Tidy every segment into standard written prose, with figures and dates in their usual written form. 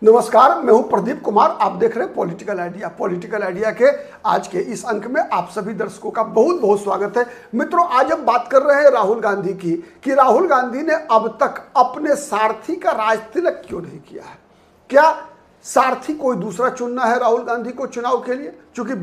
नमस्कार, मैं हूं प्रदीप कुमार। आप देख रहे हैं पॉलिटिकल आइडिया। पॉलिटिकल आइडिया के आज के इस अंक में आप सभी दर्शकों का बहुत बहुत स्वागत है। मित्रों, आज हम बात कर रहे हैं राहुल गांधी की कि राहुल गांधी ने अब तक अपने सारथी का राजतिलक क्यों नहीं किया है। क्या सारथी कोई दूसरा चुनना है राहुल गांधी को चुनाव के लिए? क्योंकि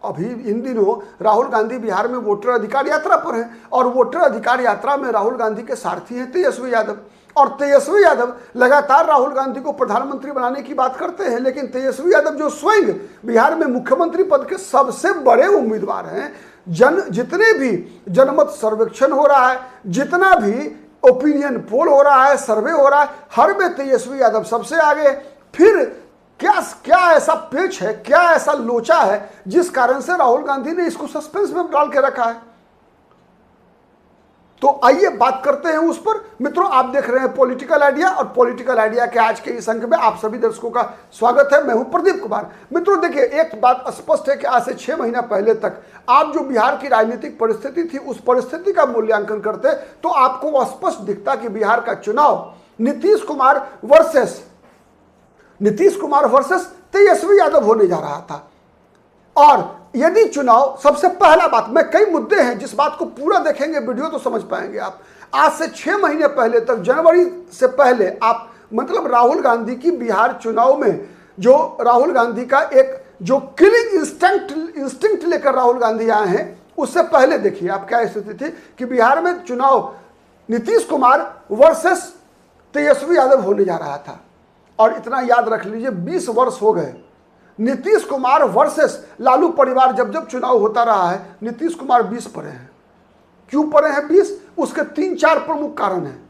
अभी इन दिनों राहुल गांधी बिहार में वोटर अधिकार यात्रा पर है और वोटर अधिकार यात्रा में राहुल गांधी के सारथी हैं तेजस्वी यादव। और तेजस्वी यादव लगातार राहुल गांधी को प्रधानमंत्री बनाने की बात करते हैं, लेकिन तेजस्वी यादव जो स्वयं बिहार में मुख्यमंत्री पद के सबसे बड़े उम्मीदवार हैं, जितने भी जनमत सर्वेक्षण हो रहा है, जितना भी ओपिनियन पोल हो रहा है, सर्वे हो रहा है, हर में तेजस्वी यादव सबसे आगे। फिर क्या ऐसा पेच है, क्या ऐसा लोचा है जिस कारण से राहुल गांधी ने इसको सस्पेंस में डाल के रखा है? तो आइए बात करते हैं उस पर। मित्रों, आप देख रहे हैं पॉलिटिकल आइडिया और पॉलिटिकल आइडिया के आज के इस अंक में आप सभी दर्शकों का स्वागत है। मैं हूं प्रदीप कुमार। मित्रों देखिए, एक बात स्पष्ट है कि आज से 6 महीना पहले तक आप जो बिहार की राजनीतिक परिस्थिति थी उस परिस्थिति का मूल्यांकन करते तो आपको स्पष्ट दिखता कि बिहार का चुनाव नीतीश कुमार वर्सेस तेजस्वी यादव होने जा रहा था। और यदि चुनाव, सबसे पहला बात, मैं कई मुद्दे हैं जिस बात को पूरा देखेंगे वीडियो तो समझ पाएंगे आप। आज से 6 महीने पहले तक, जनवरी से पहले आप मतलब राहुल गांधी की बिहार चुनाव में जो राहुल गांधी का एक जो किलिंग इंस्टिंक्ट लेकर राहुल गांधी आए हैं, उससे पहले देखिए आप क्या स्थिति थी कि बिहार में चुनाव नीतीश कुमार वर्सेस तेजस्वी यादव होने जा रहा था। और इतना याद रख लीजिए, 20 वर्ष हो गए नीतीश कुमार वर्सेस लालू परिवार जब जब चुनाव होता रहा है, नीतीश कुमार 20 परे हैं। क्यों परे हैं 20? उसके 3-4 प्रमुख कारण हैं।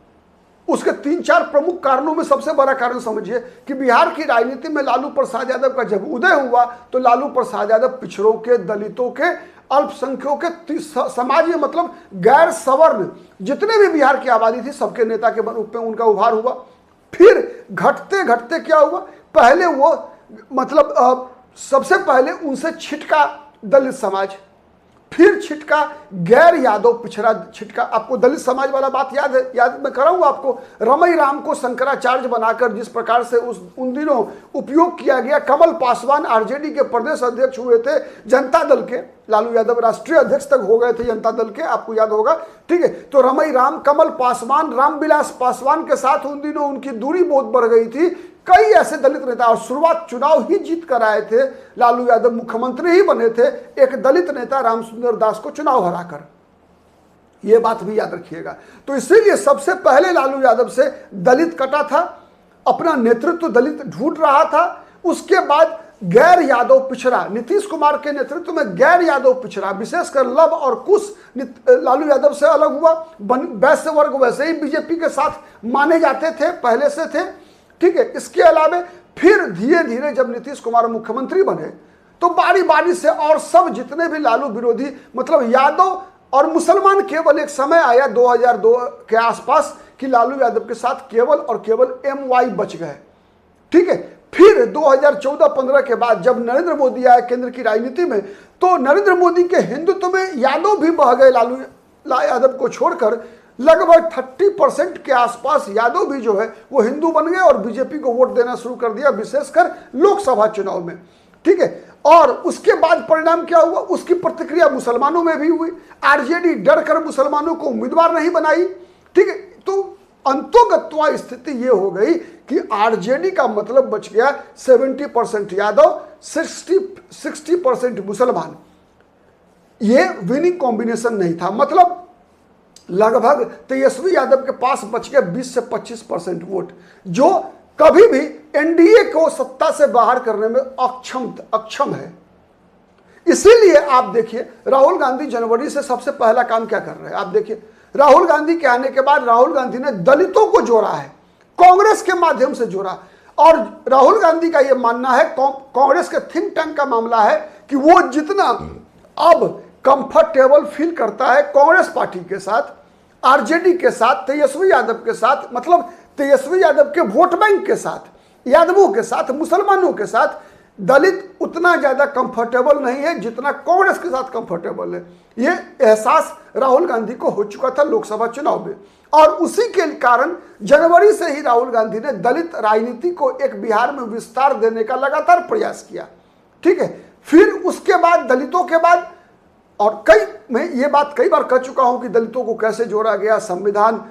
उसके 3-4 प्रमुख कारणों में सबसे बड़ा कारण समझिए कि बिहार की राजनीति में लालू प्रसाद यादव का जब उदय हुआ तो लालू प्रसाद यादव पिछड़ों के, दलितों के, अल्पसंख्यकों के, समाज में मतलब गैर सवर्ण जितने भी बिहार की आबादी थी सबके नेता के रूप में उनका उभार हुआ। फिर घटते घटते क्या हुआ, पहले वो मतलब सबसे पहले उनसे छिटका दलित समाज, फिर छिटका गैर यादव पिछड़ा छिटका। आपको दलित समाज वाला बात याद मैं कराऊंगा आपको। रमई राम को शंकराचार्य बनाकर जिस प्रकार से उन दिनों उपयोग किया गया। कमल पासवान आरजेडी के प्रदेश अध्यक्ष हुए थे जनता दल के, लालू यादव राष्ट्रीय अध्यक्ष तक हो गए थे जनता दल के, आपको याद होगा, ठीक है। तो रमई राम, कमल पासवान, रामविलास पासवान के साथ उन दिनों उनकी दूरी बहुत बढ़ गई थी। कई ऐसे दलित नेता, और शुरुआत चुनाव ही जीत कर आए थे लालू यादव, मुख्यमंत्री ही बने थे एक दलित नेता रामसुंदर दास को चुनाव हराकर। यह बात भी याद रखिएगा। तो इसीलिए सबसे पहले लालू यादव से दलित कटा था, अपना नेतृत्व दलित ढूंढ रहा था। उसके बाद गैर यादव पिछड़ा, नीतीश कुमार के नेतृत्व में गैर यादव पिछड़ा, विशेषकर लव और कुश लालू यादव से अलग हुआ। वैश्य वर्ग वैसे ही बीजेपी के साथ माने जाते थे, पहले से थे, ठीक है। इसके अलावा फिर धीरे धीरे जब नीतीश कुमार मुख्यमंत्री बने तो बारी बारी से और सब जितने भी लालू विरोधी मतलब यादव और मुसलमान, केवल एक समय आया 2002 के आसपास कि लालू यादव के साथ केवल और केवल MY बच गए, ठीक है। फिर 2014-15 के बाद जब नरेंद्र मोदी आए केंद्र की राजनीति में, तो नरेंद्र मोदी के हिंदुत्व में यादव भी बह गए। लालू यादव को छोड़कर लगभग 30% के आसपास यादव भी जो है वो हिंदू बन गए और बीजेपी को वोट देना शुरू कर दिया, विशेषकर लोकसभा चुनाव में, ठीक है। और उसके बाद परिणाम क्या हुआ, उसकी प्रतिक्रिया मुसलमानों में भी हुई। आरजेडी डर कर मुसलमानों को उम्मीदवार नहीं बनाई, ठीक है। तो अंतोगत्वा स्थिति ये हो गई कि आरजेडी का मतलब बच गया 70% यादव, 60% मुसलमान। ये विनिंग कॉम्बिनेशन नहीं था। मतलब लगभग तेजस्वी यादव के पास बच गया 20 से 25% वोट, जो कभी भी एनडीए को सत्ता से बाहर करने में अक्षम है। इसीलिए आप देखिए राहुल गांधी जनवरी से सबसे पहला काम क्या कर रहे हैं। आप देखिए, राहुल गांधी के आने के बाद राहुल गांधी ने दलितों को जोड़ा है, कांग्रेस के माध्यम से जोड़ा। और राहुल गांधी का यह मानना है, कांग्रेस के थिंक टैंक का मामला है कि वो जितना अब कंफर्टेबल फील करता है कांग्रेस पार्टी के साथ, आरजेडी के साथ, तेजस्वी यादव के साथ, मतलब तेजस्वी यादव के वोट बैंक के साथ, यादवों के साथ, मुसलमानों के साथ, दलित उतना ज्यादा कंफर्टेबल नहीं है जितना कांग्रेस के साथ कंफर्टेबल है। ये एहसास राहुल गांधी को हो चुका था लोकसभा चुनाव में, और उसी के कारण जनवरी से ही राहुल गांधी ने दलित राजनीति को एक बिहार में विस्तार देने का लगातार प्रयास किया। ठीक है, फिर उसके बाद दलितों के बाद, और मैं ये बात कई बार कह चुका हूं कि दलितों को कैसे जोड़ा गया, संविधान,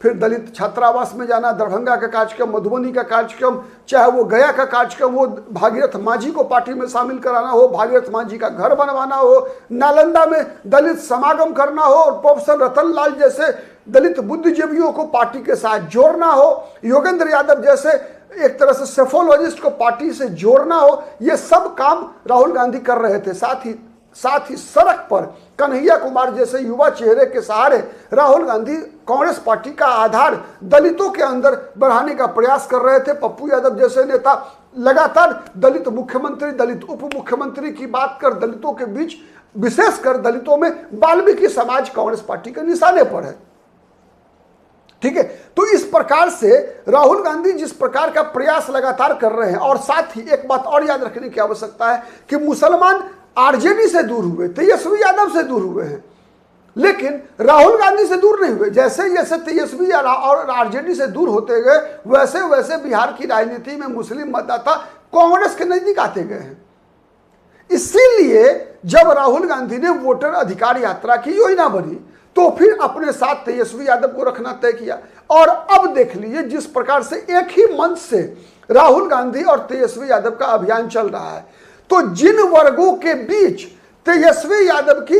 फिर दलित छात्रावास में जाना, दरभंगा का कार्यक्रम, मधुबनी का कार्यक्रम, चाहे वो गया का कार्यक्रम, वो भागीरथ मांझी को पार्टी में शामिल कराना हो, भागीरथ मांझी का घर बनवाना हो, नालंदा में दलित समागम करना हो, और प्रोफेसर रतन लाल जैसे दलित बुद्धिजीवियों को पार्टी के साथ जोड़ना हो, योगेंद्र यादव जैसे एक तरह से सेफोलॉजिस्ट को पार्टी से जोड़ना हो, ये सब काम राहुल गांधी कर रहे थे। साथ ही सड़क पर कन्हैया कुमार जैसे युवा चेहरे के सहारे राहुल गांधी कांग्रेस पार्टी का आधार दलितों के अंदर बढ़ाने का प्रयास कर रहे थे। पप्पू यादव जैसे नेता लगातार दलित मुख्यमंत्री, दलित उप मुख्यमंत्री की बात कर दलितों के बीच, विशेषकर दलितों में वाल्मीकि समाज कांग्रेस पार्टी के निशाने पर है। ठीक है, तो इस प्रकार से राहुल गांधी जिस प्रकार का प्रयास लगातार कर रहे हैं, और साथ ही एक बात और याद रखने की आवश्यकता है कि मुसलमान आरजेडी से दूर हुए, तेजस्वी यादव से दूर हुए हैं, लेकिन राहुल गांधी से दूर नहीं हुए। जैसे जैसे तेजस्वी और आरजेडी से दूर होते गए, वैसे वैसे बिहार की राजनीति में मुस्लिम मतदाता कांग्रेस के नजदीक आते गए हैं। इसीलिए जब राहुल गांधी ने वोटर अधिकार यात्रा की योजना बनी, तो फिर अपने साथ तेजस्वी यादव को रखना तय किया। और अब देख लीजिए जिस प्रकार से एक ही मंच से राहुल गांधी और तेजस्वी यादव का अभियान चल रहा है, तो जिन वर्गों के बीच तेजस्वी यादव की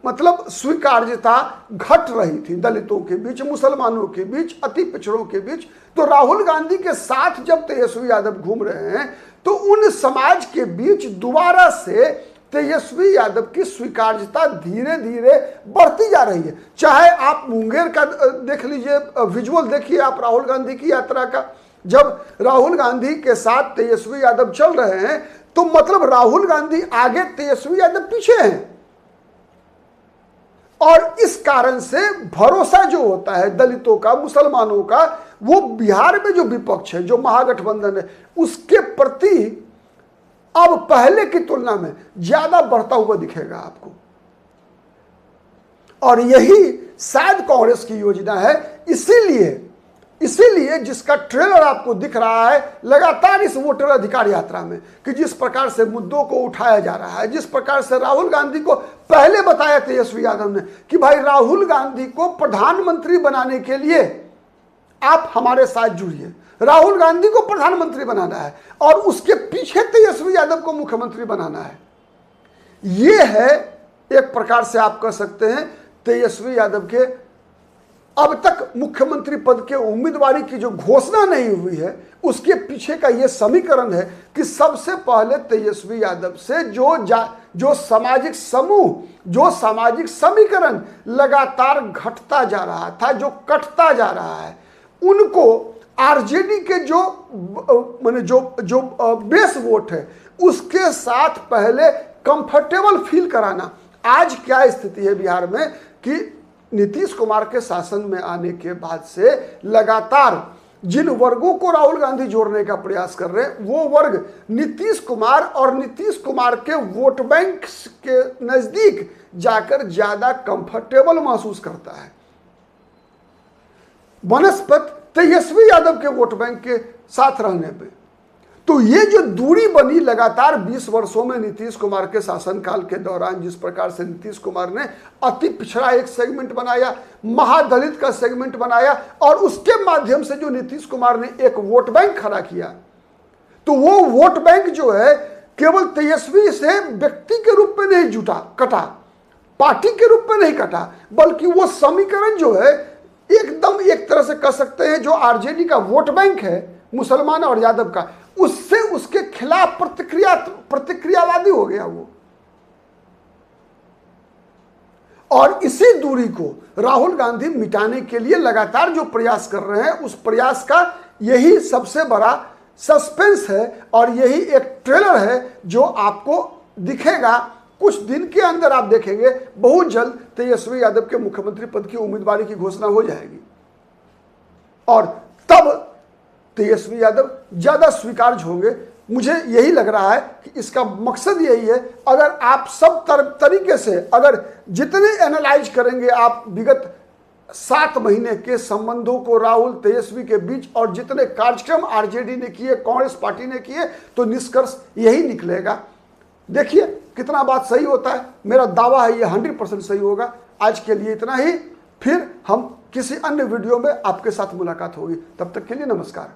मतलब स्वीकार्यता घट रही थी, दलितों के बीच, मुसलमानों के बीच, अति पिछड़ों के बीच, तो राहुल गांधी के साथ जब तेजस्वी यादव घूम रहे हैं, तो उन समाज के बीच दोबारा से तेजस्वी यादव की स्वीकार्यता धीरे धीरे बढ़ती जा रही है। चाहे आप मुंगेर का देख लीजिए, विजुअल देखिए आप राहुल गांधी की यात्रा का, जब राहुल गांधी के साथ तेजस्वी यादव चल रहे हैं, तो मतलब राहुल गांधी आगे, तेजस्वी यादव पीछे हैं। और इस कारण से भरोसा जो होता है दलितों का, मुसलमानों का, वो बिहार में जो विपक्ष है, जो महागठबंधन है, उसके प्रति अब पहले की तुलना में ज्यादा बढ़ता हुआ दिखेगा आपको। और यही शायद कांग्रेस की योजना है। इसीलिए जिसका ट्रेलर आपको दिख रहा है लगातार इस वोटर अधिकार यात्रा में, कि जिस प्रकार से मुद्दों को उठाया जा रहा है, जिस प्रकार से राहुल गांधी को पहले बताया तेजस्वी यादव ने कि भाई राहुल गांधी को प्रधानमंत्री बनाने के लिए आप हमारे साथ जुड़िए, राहुल गांधी को प्रधानमंत्री बनाना है और उसके पीछे तेजस्वी यादव को मुख्यमंत्री बनाना है। यह है एक प्रकार से आप कह सकते हैं तेजस्वी यादव के अब तक मुख्यमंत्री पद के उम्मीदवारी की जो घोषणा नहीं हुई है, उसके पीछे का यह समीकरण है कि सबसे पहले तेजस्वी यादव से जो सामाजिक समूह, जो सामाजिक समीकरण लगातार घटता जा रहा था, जो कटता जा रहा है, उनको आरजेडी के जो बेस वोट है उसके साथ पहले कंफर्टेबल फील कराना। आज क्या स्थिति है बिहार में कि नीतीश कुमार के शासन में आने के बाद से लगातार जिन वर्गों को राहुल गांधी जोड़ने का प्रयास कर रहे हैं, वो वर्ग नीतीश कुमार और नीतीश कुमार के वोट बैंक के नजदीक जाकर ज्यादा कंफर्टेबल महसूस करता है बनस्पत तेजस्वी यादव के वोट बैंक के साथ रहने पे। तो ये जो दूरी बनी लगातार 20 वर्षों में नीतीश कुमार के शासनकाल के दौरान, जिस प्रकार से नीतीश कुमार ने अति पिछड़ा एक सेगमेंट बनाया, महादलित का सेगमेंट बनाया, और उसके माध्यम से जो नीतीश कुमार ने एक वोट बैंक खड़ा किया, तो वो वोट बैंक जो है केवल तेजस्वी से व्यक्ति के रूप में नहीं कटा, पार्टी के रूप में नहीं कटा, बल्कि वो समीकरण जो है एकदम एक तरह से कह सकते हैं जो आरजेडी का वोट बैंक है मुसलमान और यादव का, उससे उसके खिलाफ प्रतिक्रियावादी हो गया वो। और इसी दूरी को राहुल गांधी मिटाने के लिए लगातार जो प्रयास कर रहे हैं, उस प्रयास का यही सबसे बड़ा सस्पेंस है और यही एक ट्रेलर है जो आपको दिखेगा। कुछ दिन के अंदर आप देखेंगे बहुत जल्द तेजस्वी यादव के मुख्यमंत्री पद की उम्मीदवारी की घोषणा हो जाएगी और तब तेजस्वी यादव ज्यादा स्वीकार्य होंगे मुझे यही लग रहा है कि इसका मकसद यही है। अगर आप सब तरीके से अगर जितने एनालाइज करेंगे आप विगत 7 महीने के संबंधों को राहुल तेजस्वी के बीच और जितने कार्यक्रम आरजेडी ने किए, कांग्रेस पार्टी ने किए, तो निष्कर्ष यही निकलेगा। देखिए कितना बात सही होता है। मेरा दावा है ये 100% सही होगा। आज के लिए इतना ही, फिर हम किसी अन्य वीडियो में आपके साथ मुलाकात होगी। तब तक के लिए नमस्कार।